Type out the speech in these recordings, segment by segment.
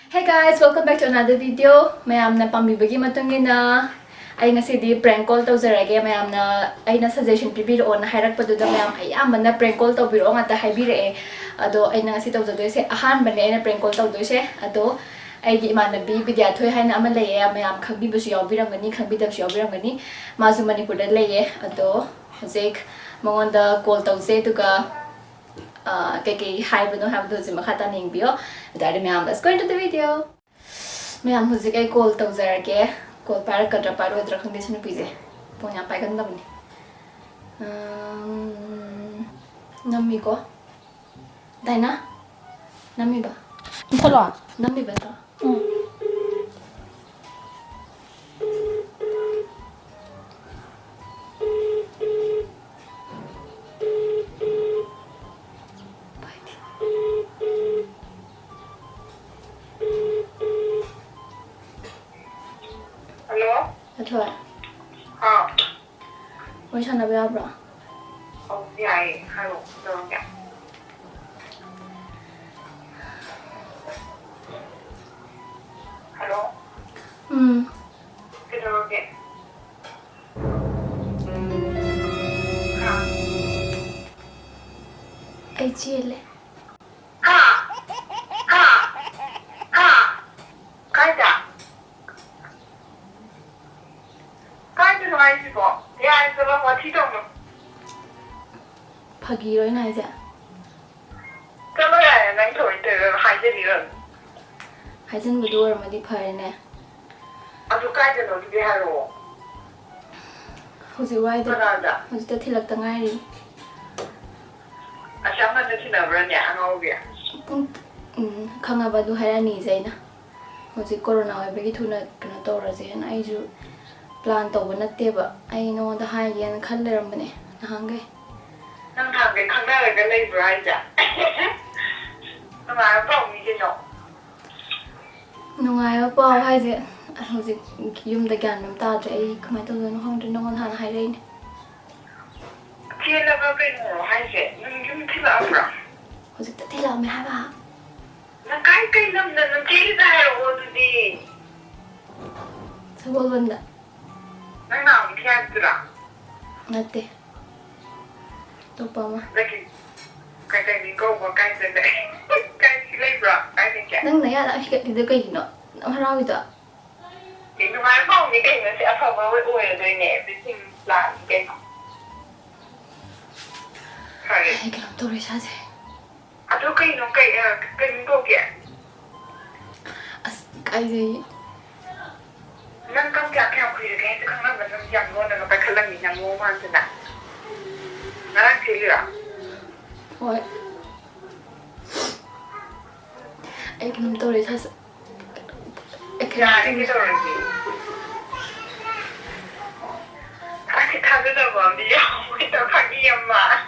Hey guys, welcome back to another video. Mayamna pambibagi matungina ay ngasidi prank call tawjarage mayamna aina suggestion pibiro na hairakpaduda mayam ayamana prank call tawbiro ngata haibire ado aina ngasi tawjadoise ahanbane aina prank call tawdoise ado aigi imanabi vidya thoi haina ama leye mayam khangbibasu yawbiramgani khangbidabsu yawbiramgani mazu manipurda leye ado hojek mongonda call tawse tuga keke haibano habdo jima khata ningbio Daddy ma'am, let's go into the video. Ma'am, music ay call to zarage. Call para kadra para udra kundi sunu pise. Punya pa kan namni. Nammi ko. Dina? Nammi ba? Hello. Nammi ba ta? Thôi. Ôi sao nó bây giờ? Không dài hai một rồi nhỉ. Hello. Cái đó kìa. Ai chia lệ. Cái gì? Phagi rồi này dạ. Cái này nãy thổi từ hai giờ đi rồi. Hai chân bữa đuôi mà đi phơi nè. À chú cái gì nó đi hai rồi. Hồi gì vậy đó? Hồi gì thì lạc tang ai đi. À sáng nay thì nào rồi nhà ngồi kìa. Khang aba du hai ani zai na. Hồi gì corona ai bagi thu na kana to ra zai na ai ju plan to na te ba. Ai no da hai yan khal le ram ne. Na hang gai. Năng thằng cái khăn này cái lấy bright à. Mà bông như thế nào? Nungai ba pao hai zai. Hồi gì yum da gan nam ta tra ai khamai to no hang den no han hai rein. Chia là cái ngủ hai giờ, nhưng chúng thì là apa? Hồi gì thì là mày hai ba. Nó cái năm nó chia ra rồi đi. Sao bol banda? Nó nào thì ăn được à? Nate. To pa ma. Cái đi câu vào cái gì đấy. Cái lấy bra, cái gì chả. Nang naya la hikat di kai no. Ang harawi to. Thì nó nói không thì cái nó sẽ phồng vào ôi rồi nhẹ với xin làm cái. Ai cái làm to rồi sao thế? À tôi cái nó cái câu kìa. As cái gì? Nâng công kẹo kẹo thì cái không nó vẫn dầm luôn nó phải khăn lăng nhìn nhang ngô man thế nào. Nó đang chơi à? Ôi. Ai cái làm to rồi sao? Ai cái Dạ, làm cái to đó rồi. là gì? À, cái thằng cái đó bảo đi không, cái đó thằng đi em mà.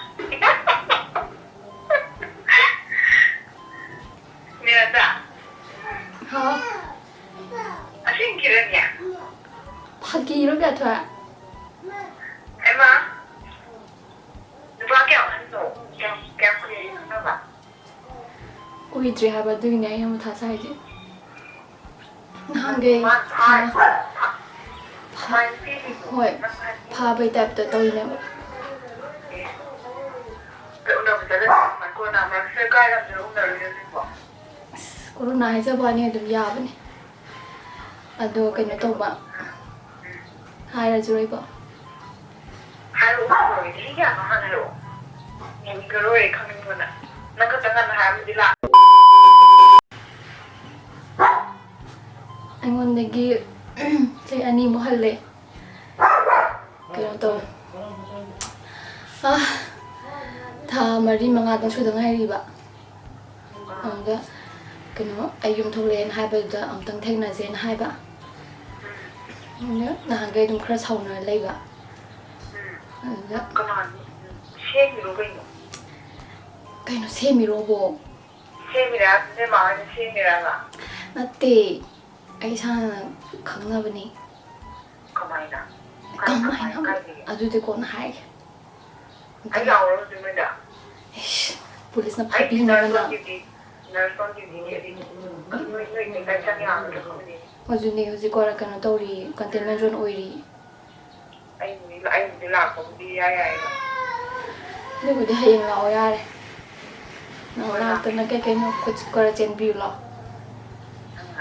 Nè đã. Hả? À, xin kìa đó nhỉ? Phagi rồi cả thôi. Em à? Nó bảo kẹo hẳn rồi, kẹo kìa nó bảo. Ui dre ha ba du ne yam tha sai ji. Nang ge. Mai phi thì Hoi. Pha bai tap to toi ne. cái ông đâu phải tới mà cô nào mà sơ cai làm gì ông đâu được bỏ. Corona hai sa ba ne dum ya ba ne. Ado kai no to ba. Hai ra juroi ba. Hai lỗ rồi thì nhà nó hai lỗ. Nhà mình cái rồi không mình luôn à. Nó có tiếng ăn hai mình đi làm. Anh ngon de gi sai ani mo halle. Kai no to. Tha mari manga dang su dang hai ri ba. Anga cái nó ai dùng thâu lên hai bây giờ ông tăng thanh là gen hai bạn nhớ là hàng gây đúng khá sầu này lấy bạn Còn nói xe mi rồi cái nó xe mi robo xe mi ra nên mà xe mi ra là nó tệ ai sang khẳng là bên này có mày nè à tôi thấy con hai anh giàu rồi thì mình đã police na anh phabi đi na ra na rồi thì nurse on duty ꯅꯣꯏ ꯀꯩ ꯆꯪ ꯌꯥꯒꯗ꯭ꯔꯥ ꯈꯪꯗꯦ ꯍꯧꯖꯤꯛꯅꯦ ꯍꯧꯖꯤꯛ ꯀꯩꯅꯣ ꯇꯧꯔꯤ containment zone ꯑꯣꯏꯔꯤ ꯑꯩꯕꯨꯗꯤ ꯂꯥꯛꯄꯕꯨꯗꯤ ꯌꯥꯏꯌꯦꯕ ꯑꯗꯨꯕꯨꯗꯤ ꯍꯌꯦꯡ ꯂꯥꯛꯑꯣ ꯌꯥꯔꯦ ꯅꯪ ꯍꯣꯏ ꯂꯥꯛꯀꯦ ꯂꯥꯛꯇꯅ ꯀꯩꯀꯩꯅꯣ ꯈꯨꯠ ꯈꯔ ꯆꯦꯟꯕꯤꯌꯨ ꯂꯥꯛꯑꯣ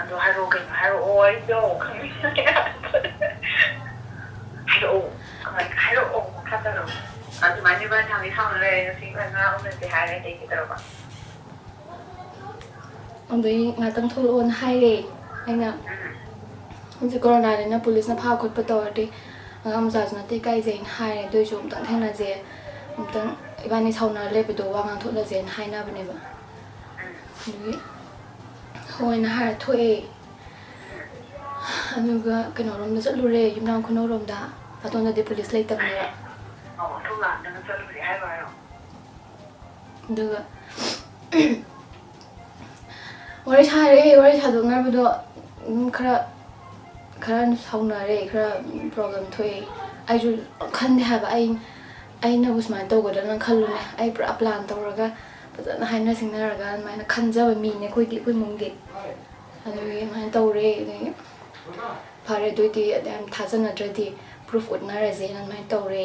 ꯑꯗꯣ ꯍꯥꯏꯔꯛꯑꯣ ꯀꯩꯅꯣ ꯍꯥꯏꯔꯛꯑꯣ ꯑꯩꯗꯣ ꯈꯪꯅꯤꯡꯉꯦ ꯍꯥꯏꯔꯛꯑꯣ ꯃꯈꯥ ꯇꯥꯔꯛꯑꯣ ꯑꯗꯨꯃꯥꯏꯅ ꯏꯕꯥꯅꯤ ꯊꯥꯡꯒꯤ ꯁꯥꯎꯅ ꯂꯩꯔꯦ ꯉꯁꯤ ꯉꯔꯥꯡ ꯎꯅꯁꯦ ꯍꯥꯏꯔꯦ ꯑꯇꯩ ꯇꯧꯔꯕ ꯑꯗꯨꯗꯩ ꯉꯥꯛꯇꯪ ꯊꯣꯛꯂꯛꯑꯣꯅ ꯍꯥꯏꯔꯦ ꯑꯩꯅ ꯍꯧꯖꯤꯛ ꯀꯣꯔꯣꯅꯥꯅꯤꯅ ꯄꯨꯂꯤꯁꯅ ꯐꯥ ꯈꯣꯠꯄ ꯇꯧꯔꯗꯤ ꯑꯉꯥꯡ ꯃꯆꯥꯁꯨ ꯅꯠꯇꯦ ꯏꯀꯥꯏꯖꯩꯅ ꯍꯥꯏꯔꯦ ꯑꯗꯨꯏꯁꯨ ꯑꯃꯨꯛꯇꯪ ꯊꯦꯡꯅꯁꯦ ꯑꯃꯨꯛꯇꯪ ꯏꯕꯥꯅꯤ ꯁꯥꯎꯅꯔ ꯂꯩꯕꯗꯣ ꯋꯥ ꯉꯥꯡꯊꯣꯛꯅꯁꯦꯅ ꯍꯥꯏꯅꯕꯅꯦꯕ ꯑꯗꯨꯒꯤ ꯍꯣꯏꯅ ꯍꯥꯏꯔ ꯊꯣꯛꯑꯦ ꯑꯗꯨꯒ ꯀꯩꯅꯣꯔꯣꯝꯗ ꯆꯠꯂꯨꯔꯦ ꯌꯨꯝꯅꯥꯝ ꯈꯨꯅꯧꯔꯣꯝꯗ ꯑꯗꯣꯝꯗꯗꯤ ꯄꯨꯂꯤꯁ ꯂꯩꯇꯕꯅꯦꯕ ꯊꯣꯛꯂꯛꯑꯝꯗꯅ ꯆꯠꯂꯨꯔꯦ ꯍꯥꯏꯔꯣ ꯑꯗꯨꯒ ꯋꯥꯔꯤ ꯁꯥꯔꯦ ꯋꯥꯔꯤ ꯁꯥꯗꯣꯛꯅꯕꯗꯣ ꯑꯗꯨꯝ ꯈꯔ ꯁꯥꯎꯅꯔꯦ ꯈꯔ ꯄ꯭ꯔꯣꯕ꯭ꯂꯦꯝ ꯊꯣꯛꯑꯦ ꯑꯩꯁꯨ ꯈꯟꯗꯦ ꯍꯥꯏꯕ ꯑꯩꯅꯕꯨ ꯁꯨꯃꯥꯏꯅ ꯇꯧꯒꯗ꯭ꯔꯅ ꯈꯜꯂꯨꯅꯦ ꯑꯩ ꯄꯨꯔꯥ ꯄ꯭ꯂꯥꯟ ꯇꯧꯔꯒ ꯐꯖꯅ ꯍꯥꯏꯅ ꯁꯤꯡꯅꯔꯒ ꯑꯗꯨꯃꯥꯏꯅ ꯈꯟꯖꯕ ꯃꯤꯅꯦ ꯑꯩꯈꯣꯏꯗꯤ ꯑꯩꯈꯣꯏ ꯏꯃꯨꯡꯗꯤ ꯑꯗꯨꯒꯤ ꯑꯗꯨꯃꯥꯏꯅ ꯇꯧꯔꯦ ꯑꯗꯒꯤ ꯐꯔꯦ ꯑꯗꯨꯏꯗꯤ ꯌꯥꯝ ꯊꯥꯖꯅꯗ꯭ꯔꯗꯤ ꯄ꯭ꯔꯨꯐ ꯎꯠꯅꯔꯁꯦꯅ ꯑꯗꯨꯃꯥꯏꯅ ꯇꯧꯔꯦ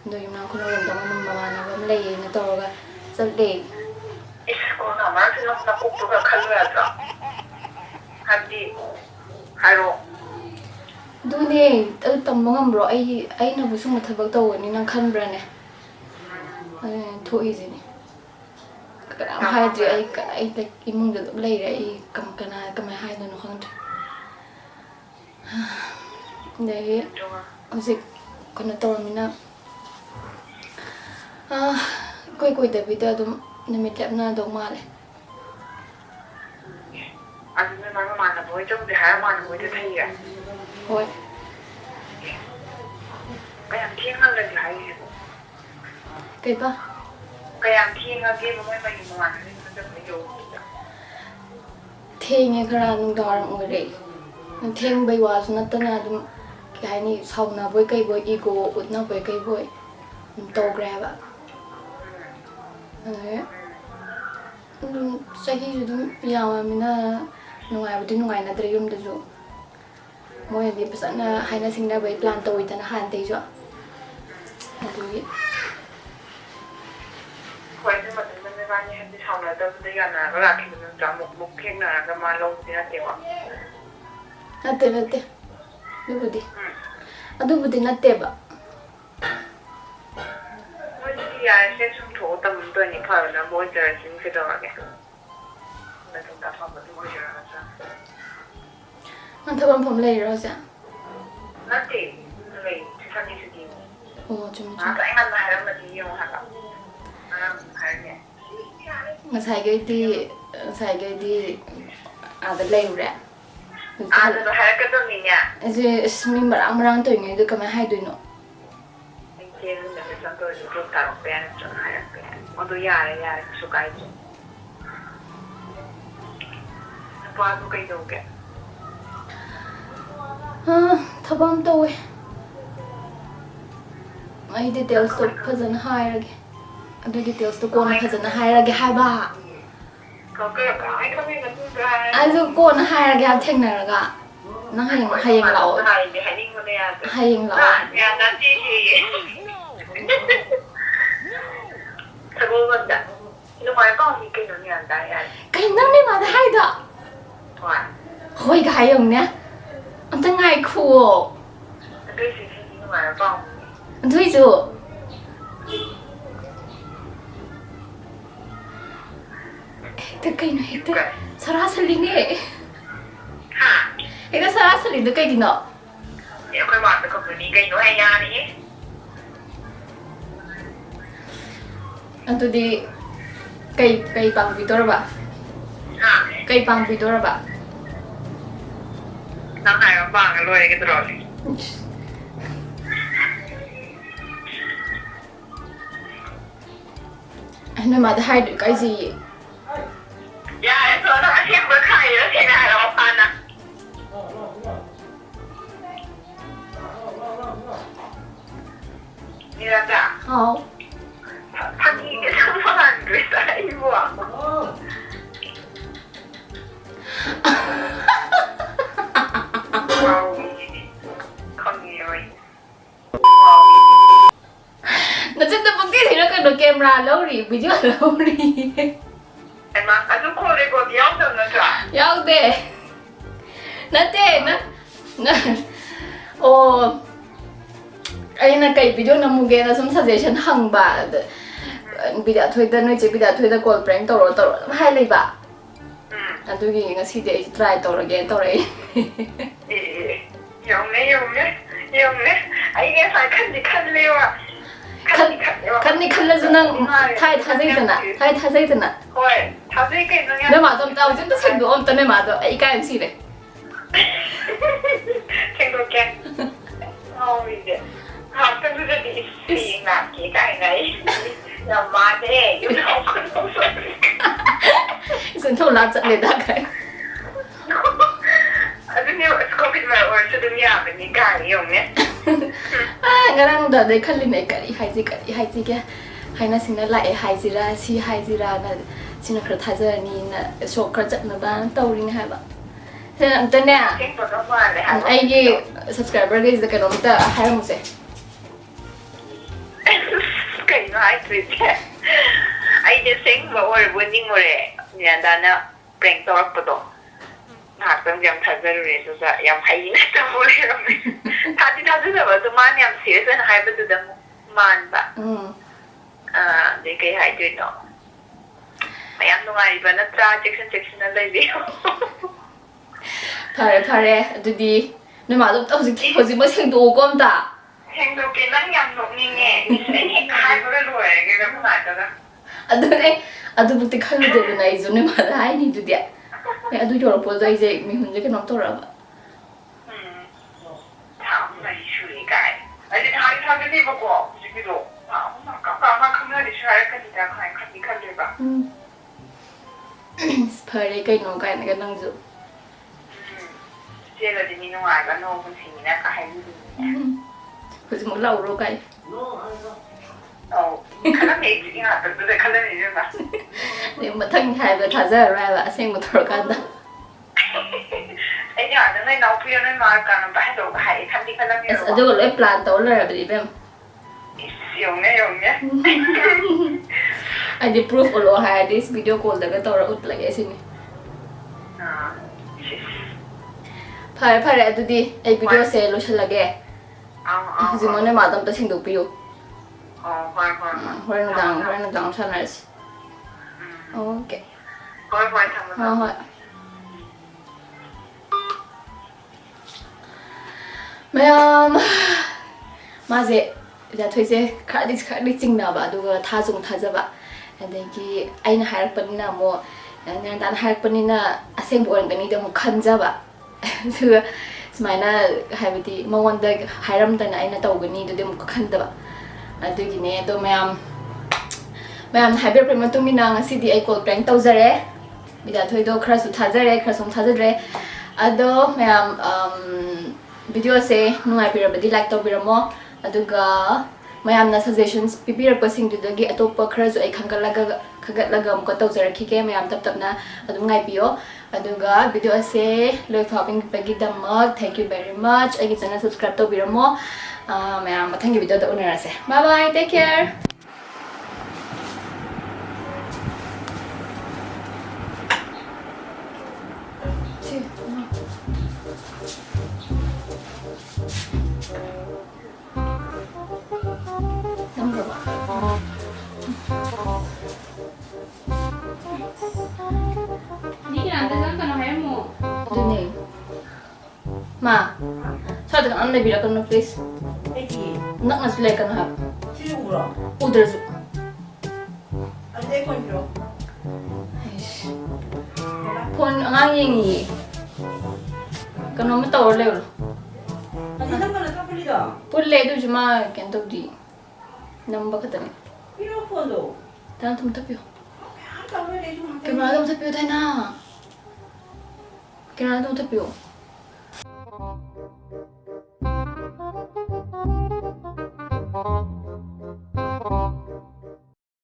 ꯑꯗꯣ ꯌꯨꯝꯅꯥꯝ ꯈꯨꯅꯧꯔꯣꯝꯗ ꯃꯃꯥꯟꯅꯕ ꯑꯃ ꯂꯩꯌꯦꯅ ꯇꯧꯔꯒ ꯆꯠꯂꯦ ꯀꯣꯔꯣꯅꯥ ꯃꯔꯛꯁꯤꯗ ꯅꯀꯣꯛꯇꯨꯒ ꯈꯜꯂꯨ ꯌꯥꯗ꯭ꯔꯣ ꯍꯥꯏꯕꯗꯤ ꯍꯥꯏꯔꯛꯑꯣ ꯑꯗꯨꯅꯦ ꯑꯗꯨ ꯇꯝꯕ ꯉꯝꯕ꯭ꯔꯣ ꯑꯩꯅꯕꯨ ꯁꯨꯝꯕ ꯊꯕꯛ ꯇꯧꯒꯅꯤ ꯅꯪ ꯈꯟꯕ꯭ꯔꯅꯦ ꯑꯗꯨꯅꯦ ꯊꯣꯛꯏꯁꯤꯅꯦ ꯀꯅꯥꯝ ꯍꯥꯏꯗ꯭ꯔꯤ ꯑꯩ ꯏꯃꯨꯡꯗ ꯑꯗꯨꯝ ꯂꯩꯔꯦ ꯑꯩ ꯀꯃꯥꯏꯅ ꯍꯥꯏꯗꯣꯏꯅꯣ ꯈꯪꯗ꯭ꯔꯦ ꯑꯗꯒꯤ ꯍꯧꯖꯤꯛ ꯀꯩꯅꯣ ꯇꯧꯔꯃꯤꯅ ꯏꯀꯨꯏ ꯀꯨꯏꯗꯕꯤꯗ ꯑꯗꯨꯝ ꯅꯨꯃꯤꯠ ꯂꯦꯞꯅꯗꯧ ꯃꯥꯜꯂꯦ ꯑꯗꯨꯅ ꯅꯪ ꯃꯃꯥꯟꯅꯕ ꯍꯣꯏ ꯆꯧꯁꯦ ꯍꯥꯏꯔ ꯃꯃꯥꯟꯅꯕ ꯍꯣꯏꯗ ꯊꯩꯔꯦ ꯍꯣꯏ ꯀꯌꯥꯝ ꯊꯦꯡꯍꯜꯂꯒꯦ ꯍꯥꯏꯔꯤꯁꯤꯕꯣ ꯀꯩꯕ ꯀꯌꯥꯝ ꯊꯦꯡꯉꯒꯦꯕ ꯃꯣꯏ ꯃꯌꯨꯝ ꯃꯃꯥꯟꯅꯕꯤꯗꯨꯅ ꯆꯠꯄ ꯌꯧꯕꯗꯨꯗ ꯊꯦꯡꯉꯦ ꯈꯔ ꯅꯨꯡꯗꯥꯡꯋꯥꯏꯔꯝ ꯑꯣꯏꯔꯦ ꯊꯦꯡꯕꯩ ꯋꯥꯁꯨ ꯅꯠꯇꯅ ꯑꯗꯨꯝ ꯀꯩ ꯍꯥꯏꯅꯤ ꯁꯥꯎꯅꯕꯣꯏ ꯀꯩꯕꯣꯏ ꯏꯒꯣ ꯎꯠꯅꯕꯣꯏ ꯀꯩꯕꯣꯏ ꯑꯗꯨꯝ ꯇꯧꯈ꯭ꯔꯦ ꯍꯥꯏꯕ ꯑꯗꯨꯗꯒꯤ ꯑꯗꯨꯝ ꯆꯍꯤꯁꯨ ꯑꯗꯨꯝ ꯌꯥꯝꯃꯃꯤꯅ ꯅꯨꯡꯉꯥꯏꯕꯗꯤ ꯅꯨꯡꯉꯥꯏꯅꯗ꯭ꯔꯦ ꯌꯨꯝꯗꯁꯨ ꯃꯣꯏꯅꯗꯤ ꯐꯖꯅ ꯍꯥꯏꯅ ꯁꯤꯡꯅꯕꯩ ꯄ꯭ꯂꯥꯟ ꯇꯧꯋꯤꯗꯅ ꯍꯥꯟꯅꯗꯩꯁꯨ ꯑꯗꯨꯒꯤ ꯍꯣꯏ ꯑꯗꯨ ꯃꯇꯝꯗ ꯅꯕꯥꯅꯤ ꯍꯥꯏꯕꯗꯤ ꯁꯥꯎꯅꯗꯕꯗ ꯌꯥꯅꯔꯒ ꯂꯥꯛꯈꯤꯕ ꯅꯠꯇ꯭ꯔꯥ ꯑꯃꯨꯛ ꯊꯦꯡꯅꯔꯒ ꯃꯥ ꯂꯧꯕꯗꯤ ꯅꯠꯇꯦꯀꯣ ꯅꯠꯇꯦ ꯑꯗꯨꯕꯨꯗꯤ ꯅꯠꯇꯦꯕ ꯃꯣꯏꯗꯤ ꯌꯥꯔꯤꯁꯦ ꯁꯨꯝ ꯊꯣꯛꯑ ꯇꯝꯗꯣꯏꯅꯤ ꯐꯕꯅꯕ ꯑꯣꯏꯖꯔꯁꯤꯅꯤ ꯀꯩꯗꯧꯔꯒꯦ ꯑꯗꯨꯝ ꯑꯐꯕ ꯑꯗꯨꯝ ꯑꯣꯏꯖꯔꯒ ꯅꯪ ꯊꯕꯛ ꯃꯐꯝ ꯂꯩꯔꯤꯔꯣ ꯍꯧꯖꯤꯛ ꯅꯠꯇꯦ ꯂꯩ ꯁꯟꯗꯦ ꯁꯨꯇꯤꯅꯤ ꯑꯣ ꯆꯨꯝꯃꯤ ꯆꯨꯝꯃꯤ ꯉꯍꯥꯛꯇꯪ ꯉꯟꯅ ꯍꯥꯏꯔꯝꯃꯗꯤ ꯌꯦꯡꯉꯨ ꯍꯥꯏꯕ ꯉꯔꯥꯡ ꯍꯥꯏꯔꯝꯃꯦ ꯉꯁꯥꯏꯈꯩꯗꯤ ꯑꯥꯗ ꯂꯩꯔꯨꯔꯦ ꯑꯥꯗꯁꯨ ꯍꯥꯏꯔꯛꯀꯗꯕꯅꯤꯅꯦ ꯑꯩꯁꯦ ꯑꯁ ꯃꯤ ꯃꯔꯥꯡ ꯇꯧꯔꯤꯉꯩꯗꯣ ꯀꯃꯥꯏꯅ ꯍꯥꯏꯗꯣꯏꯅꯣ ꯑꯩ ꯆꯦꯔ ꯃꯦꯁꯦꯖ ꯑꯃ ꯇꯧꯔꯁꯨ ꯒ꯭ꯔꯨꯞ ꯊꯥꯔꯛꯄ ꯌꯥꯏ ꯅꯠꯇ꯭ꯔꯒ ꯍꯥꯏꯔꯛꯄ ꯌꯥꯏ ꯑꯗꯨ ꯌꯥꯔꯦ ꯀꯩꯁꯨ ꯀꯥꯏꯗꯦ ꯅꯨꯄꯥꯗꯨ ꯀꯩꯗꯧꯒꯦ ꯊꯕꯛ ꯑꯃ ꯇꯧꯋꯦ ꯑꯩ ꯗꯤꯇꯦꯜꯁꯇꯣ ꯐꯖꯅ ꯍꯥꯏꯔꯒꯦ ꯑꯗꯨ ꯗꯤꯇꯦꯜꯁꯇꯣ ꯀꯣꯟꯅ ꯐꯖꯅ ꯍꯥꯏꯔꯒꯦ ꯍꯥꯏꯕ ꯑꯗꯨ ꯀꯣꯟꯅ ꯍꯥꯏꯔꯒꯦ ꯍꯥꯏꯕ ꯊꯦꯡꯅꯔꯒ ꯅꯪ ꯍꯌꯦꯡ ꯂꯥꯛꯑꯣ ꯍꯌꯦꯡ ꯂꯥꯛꯑꯣ ꯁꯒꯣꯜꯕꯟꯗ ꯅꯨꯡꯉꯥꯏ ꯄꯥꯎꯅꯤ ꯀꯩꯅꯣ ꯒ꯭ꯌꯥꯟ ꯇꯥ ꯌꯥꯔꯦ ꯀꯩꯅꯣ ꯅꯪ ꯅꯃꯥꯗ ꯍꯥꯏꯗꯣ ꯍꯣꯏ ꯍꯣꯏꯒ ꯍꯥꯏꯌꯨꯅꯦ ꯑꯝꯇ ꯉꯥꯏꯈꯨꯑꯣ ꯑꯗꯨꯏꯁꯨ ꯁꯤꯗꯤ ꯅꯨꯡꯉꯥꯏꯕ ꯄꯥꯎꯅꯤꯅꯦ ꯑꯗꯨꯏꯁꯨ ꯍꯦꯛꯇ ꯀꯩꯅꯣ ꯍꯦꯛꯇ ꯁꯔꯥꯁꯜꯂꯤꯅꯦ ꯍꯦꯛꯇ ꯁꯔꯥꯁꯜꯂꯤꯗꯣ ꯀꯩꯒꯤꯅꯣ ꯑꯩꯈꯣꯏ ꯃꯥꯗ ꯈꯛꯇꯅꯤ ꯀꯩꯅꯣ ꯑꯩ ꯌꯥꯔꯤꯌꯦ ꯑꯗꯨꯗꯤ ꯀꯩ ꯄꯥꯡꯕꯤꯗꯧꯔꯕ ꯀꯩ ꯄꯥꯡꯕꯤꯗꯧꯔꯕ ꯅꯪ ꯍꯥꯏꯕ ꯄꯥꯡꯉ ꯂꯣꯏꯔꯦ ꯀꯩꯗꯧꯔꯒꯦ ꯅꯣꯏ ꯃꯥꯗ ꯍꯥꯏꯗꯣ ꯏꯀꯥꯏꯖꯩꯌꯦ ꯌꯥꯔꯦ ꯅꯪ ꯑꯁꯦꯡꯕ ꯈꯥꯏꯔ ꯁꯦꯡꯅ ꯍꯥꯏꯔꯛꯑꯣ ꯍꯥꯟꯅ ꯃꯤꯔꯥꯟꯗ ꯍꯥꯎ ꯐꯥꯒꯤꯒ ꯁꯨꯝ ꯃꯥꯟꯈ꯭ꯔꯦꯗ ꯑꯩꯕꯨ ꯂꯧꯔꯤ ꯚꯤꯗꯤꯑꯣ ꯂꯧꯔꯤ ꯑꯩꯃ ꯑꯗꯨ ꯈꯣꯜꯂꯦꯀꯣꯗꯤ ꯌꯥꯎꯗꯕ ꯅꯠꯇ꯭ꯔꯥ ꯌꯥꯎꯗꯦ ꯅꯠꯇꯦ ꯑꯣ ꯑꯩꯅ ꯀꯩ ꯚꯤꯗꯤꯑꯣ ꯅꯝꯃꯨꯒꯦꯅ ꯁꯨꯝ ꯁꯖꯦꯁꯟ ꯍꯪꯕ ꯕꯤꯗ꯭ꯌꯥꯊꯣꯏꯗ ꯅꯣꯏ ꯆꯦ ꯕꯤꯗ꯭ꯌꯥꯊꯣꯏꯗ ꯀꯣꯜ ꯄ꯭ꯔꯦꯡ ꯇꯧꯔꯣ ꯑꯗꯨꯝ ꯍꯥꯏ ꯂꯩꯕ ꯑꯗꯨꯒꯤ ꯉꯁꯤꯗꯤ ꯑꯩ ꯇ꯭ꯔꯥꯏ ꯇꯧꯔꯒꯦꯅ ꯇꯧꯔꯛꯑꯦ ꯌꯧꯅꯦ ꯑꯩ ꯉꯁꯥꯏ ꯈꯜꯂꯦꯕ ꯈꯟꯅꯤ ꯈꯜꯂꯁꯨ ꯅꯪ ꯊꯥꯖꯩꯗꯅ ꯍꯣꯏ ꯊꯥꯖꯩ ꯀꯩꯅꯣ ꯅꯣꯏ ꯃꯥꯗꯣ ꯑꯝꯇ ꯍꯧꯖꯤꯛꯇ ꯁꯦꯡꯗꯣꯛꯑꯣ ꯑꯝꯇ ꯅꯣꯏ ꯃꯥꯗꯣ ꯑꯩ ꯏꯀꯥꯏ ꯑꯃ ꯁꯤꯔꯦ ꯁꯦꯡꯗꯣꯛꯀꯦ ꯉꯥꯎꯔꯤꯁꯦ ꯉꯥꯏꯍꯥꯛꯇꯪꯗꯨꯗꯗꯤ ꯍꯌꯦꯡ ꯂꯥꯛꯀꯦ ꯀꯥꯏꯅ ꯑꯩ ꯌꯥꯝ ꯃꯥꯟꯅꯦ ꯁꯦꯟꯊꯣꯛ ꯂꯥꯞ ꯆꯠꯂꯦꯗ ꯀꯥꯏ ꯑꯗꯨꯅꯦ ꯀꯣꯚꯤꯗ ꯃꯔꯛ ꯑꯣꯏꯔꯁꯨ ꯑꯗꯨꯝ ꯌꯥꯕꯅꯤ ꯀꯥꯏ ꯌꯧꯅꯦ ꯉꯔꯥꯡ ꯅꯨꯡꯗꯥꯡꯗꯩ ꯈꯜꯂꯤꯅꯦ ꯀꯔꯤ ꯍꯥꯏꯁꯤꯒꯦ ꯍꯥꯏꯅ ꯁꯤꯡꯅ ꯂꯥꯛꯑꯦ ꯍꯥꯏꯁꯤꯔꯥ ꯁꯤ ꯍꯥꯏꯁꯤꯔꯥꯅ ꯁꯤꯅ ꯈꯔ ꯊꯥꯖꯔꯅꯤꯅ ꯁꯣꯛ ꯈꯔ ꯆꯠꯅꯕꯅ ꯇꯧꯔꯤꯅꯦ ꯍꯥꯏꯕ ꯑꯝꯇꯅꯦ ꯑꯩꯒꯤ ꯁꯕꯁꯀ꯭ꯔꯥꯏꯕꯔꯈꯩꯁꯤꯗ ꯀꯩꯅꯣꯝꯇ ꯍꯥꯏꯔꯝꯃꯨꯁꯦ ꯀꯩꯅꯣ ꯍꯥꯏꯗꯣꯏꯁꯦ ꯑꯩꯗꯤ ꯑꯁꯦꯡꯕ ꯑꯣꯏꯔꯕꯣꯏ ꯅꯤꯡꯉꯨꯔꯦ ꯅꯤꯔꯟꯗꯥꯅ ꯄ꯭ꯔꯦꯡ ꯇꯧꯔꯛꯄꯗꯣ ꯉꯥꯏꯍꯥꯛꯇꯪ ꯌꯥꯝ ꯊꯥꯖꯔꯨꯔꯦ ꯑꯗꯨꯒ ꯌꯥꯝ ꯍꯩꯅ ꯇꯧ ꯂꯩꯔꯝꯃꯦ ꯊꯥꯖꯗꯕ ꯑꯗꯣ ꯃꯥꯅ ꯌꯥꯝ ꯁꯤꯔꯤꯌꯁ ꯑꯣꯏꯅ ꯍꯥꯏꯕꯗꯨꯗ ꯑꯃꯨꯛ ꯃꯥꯟꯕ ꯑꯗꯩ ꯀꯩ ꯍꯥꯏꯗꯣꯏꯅꯣ ꯃꯌꯥꯝ ꯅꯨꯡꯉꯥꯏꯔꯤꯕ ꯅꯠꯇ꯭ꯔꯥ ꯆꯦꯛꯁꯤꯟꯅ ꯂꯩꯕꯤꯌꯣ ꯐꯔꯦ ꯑꯗꯨꯗꯤ ꯅꯣꯏ ꯃꯥꯗꯣ ꯑꯝꯇ ꯍꯧꯖꯤꯛꯃꯛ ꯁꯦꯡꯗꯣꯛꯎꯀꯣ ꯑꯝꯇ ꯁꯦꯡꯗꯣꯛꯀꯦ ꯅꯪ ꯌꯥꯝ ꯅꯣꯛꯅꯤꯡꯉꯦ ꯑꯩ ꯍꯦꯛ ꯍꯥꯏꯕꯒ ꯂꯣꯏꯔꯒꯦ ꯅꯨꯡꯉꯥꯏꯇꯒ ꯑꯗꯨꯅꯦ ꯑꯗꯨꯕꯨꯛꯇꯤ ꯈꯜꯂꯨꯗꯦꯗꯅ ꯑꯩꯁꯨ ꯅꯣꯏ ꯃꯥꯗ ꯍꯥꯏꯅꯤ ꯑꯗꯨꯗꯤ ꯑꯗꯨ ꯌꯧꯔꯛꯄꯗꯣ ꯑꯩꯁꯦ ꯃꯤꯍꯨꯟꯁꯦ ꯀꯩꯅꯣꯝ ꯇꯧꯔꯛꯑꯕ ꯁꯨꯔꯤ ꯀꯥꯏ ꯑꯩꯗꯤ ꯊꯥꯖꯗꯦꯕꯀꯣ ꯍꯧꯖꯤꯛꯀꯤꯗꯣ ꯀꯥ ꯈꯪꯅꯔꯤꯁꯨ ꯍꯥꯏꯔꯛꯀꯅꯤꯗ ꯈꯜꯂꯦꯕ ꯐꯔꯦ ꯀꯩꯅꯣ ꯀꯥꯏꯅꯒ ꯅꯪꯁꯨ ꯆꯦꯜꯂꯗꯤ ꯃꯤ ꯅꯨꯡꯉꯥꯏꯕ ꯅꯣꯡ ꯄꯨꯟꯁꯤꯅꯤꯅ ꯍꯥꯏꯕꯤꯗꯨꯅꯤꯅꯦ ꯍꯧꯖꯤꯛꯃꯛ ꯂꯥꯛꯎꯔꯣ ꯀꯥꯏ ꯈꯜꯂꯝꯃꯦ ꯑꯩ ꯉꯥꯛꯇꯪꯗꯨꯗ ꯈꯜꯂꯝꯃꯤꯅꯦꯕ ꯃꯊꯪ ꯍꯥꯏꯕ ꯊꯥꯖꯔꯔꯣꯏ ꯍꯥꯏꯕ ꯑꯁꯦꯡꯕ ꯇꯧꯔꯀꯥꯟꯗ ꯑꯩꯗꯤ ꯑꯥꯗ ꯅꯣꯏ ꯏꯅꯥꯎꯄꯤꯔ ꯅꯣꯏ ꯃꯥ ꯀꯥꯅꯣꯝꯇ ꯍꯥꯏꯗꯣꯛꯑꯒ ꯍꯥꯏꯌꯦ ꯈꯜꯂꯝꯃꯦꯕ ꯑꯁ ꯑꯗꯨꯒ ꯂꯣꯏ ꯄ꯭ꯂꯥꯟ ꯇꯧꯔ ꯂꯩꯔꯕꯅꯤ ꯏꯕꯦꯝ ꯌꯧꯅꯦ ꯑꯩꯗꯤ ꯄ꯭ꯔꯨꯐ ꯎꯠꯂꯛꯑꯣ ꯍꯥꯏꯔꯗꯤ ꯚꯤꯗꯤꯑꯣ ꯀꯣꯜꯗꯒ ꯇꯧꯔ ꯎꯠꯂꯒꯦ ꯁꯤꯅꯤ ꯐꯔꯦ ꯑꯗꯨꯗꯤ ꯑꯩ ꯚꯤꯗꯤꯑꯣꯁꯦ ꯂꯣꯏꯁꯤꯜꯂꯒꯦ ꯍꯧꯖꯤꯛꯃꯛ ꯅꯣꯏ ꯃꯥꯗꯣ ꯑꯝꯇ ꯁꯦꯡꯗꯣꯛꯄꯤꯌꯨ ꯍꯣꯔꯦꯟ ꯅꯨꯡꯗꯥꯡ ꯁꯥꯟꯅꯔꯁꯤ ꯑꯣꯀꯦ ꯍꯣꯏ ꯊꯝꯃꯣ ꯍꯣꯏ ꯃꯌꯥꯝ ꯃꯥꯁꯦ ꯕꯤꯗ꯭ꯌꯥꯊꯣꯏꯁꯦ ꯈꯔꯗꯤ ꯆꯤꯡꯅꯕ ꯑꯗꯨꯒ ꯊꯥꯖꯕ ꯑꯗꯒꯤ ꯑꯩꯅ ꯍꯥꯏꯔꯛꯄꯅꯤꯅ ꯑꯃꯨꯛ ꯅꯤꯔꯟꯗꯥꯅ ꯍꯥꯏꯔꯛꯄꯅꯤꯅ ꯑꯁꯦꯡꯕ ꯑꯣꯏꯔꯝꯒꯅꯤꯗ ꯑꯃꯨꯛ ꯈꯟꯖꯕ ꯑꯗꯨꯒ ꯁꯨꯃꯥꯏꯅ ꯍꯥꯏꯕꯗꯤ ꯃꯉꯣꯟꯗ ꯍꯥꯏꯔꯝꯗꯅ ꯑꯩꯅ ꯇꯧꯒꯅꯤ ꯑꯗꯨꯗꯤ ꯑꯃꯨꯛꯀ ꯈꯟꯗꯕ ꯑꯗꯨꯒꯤꯅꯦ ꯑꯗꯣ ꯃꯌꯥꯝꯅ ꯍꯥꯏꯕꯤꯔꯛꯄꯒꯤ ꯃꯇꯨꯡ ꯏꯟꯅ ꯉꯁꯤꯗꯤ ꯑꯩ ꯀꯣꯜ ꯄ꯭ꯔꯦꯡ ꯇꯧꯖꯔꯦ ꯕꯤꯗ꯭ꯌꯥꯊꯣꯏꯗꯣ ꯈꯔꯁꯨ ꯊꯥꯖꯔꯦ ꯈꯔꯁꯨ ꯊꯥꯖꯗ꯭ꯔꯦ ꯑꯗꯣ ꯃꯌꯥꯝ ꯚꯤꯗꯤꯑꯣꯁꯦ ꯅꯨꯡꯉꯥꯏꯕꯤꯔꯕꯗꯤ ꯂꯥꯏꯛ ꯇꯧꯕꯤꯔꯝꯃꯣ ꯑꯗꯨꯒ ꯃꯌꯥꯝꯅ ꯁꯖꯦꯁꯟꯁ ꯄꯤꯕꯤꯔꯛꯄꯁꯤꯡꯗꯨꯗꯒꯤ ꯑꯇꯣꯞꯄ ꯈꯔꯁꯨ ꯑꯩ ꯈꯟꯒꯠꯂꯒ ꯑꯃꯨꯛꯀ ꯇꯧꯖꯔꯛꯈꯤꯒꯦ ꯃꯌꯥꯝ ꯇꯞꯅ ꯑꯗꯨꯝ ꯉꯥꯏꯕꯤꯌꯣ ꯑꯗꯨꯒ ꯚꯤꯗꯤꯑꯣ ꯑꯁꯦ ꯂꯣꯏꯐꯥꯎ ꯌꯦꯡꯕꯤꯕꯒꯤꯗꯃꯛ ꯊꯦꯡꯛ ꯌꯨ ꯚꯦꯔꯤ ꯃꯆ ꯑꯩꯒꯤ ꯆꯦꯅꯦꯜ ꯁꯕꯁꯀ꯭ꯔꯥꯏꯕ ꯇꯧꯕꯤꯔꯝꯃꯣ ꯃꯌꯥꯝ ꯃꯊꯪꯒꯤ ꯚꯤꯗꯤꯑꯣꯗ ꯎꯅꯔꯁꯦ ꯕꯥꯏ ꯇꯦꯛ ꯀꯦꯌꯔ मा साथ kan anda bila kan please nak ngasih lekan ha udra su phone angang yengi kan no me tawar le pulle du juma kan to di number khatami tan tum tapio kamera tum tapio thai na kamera tum tapio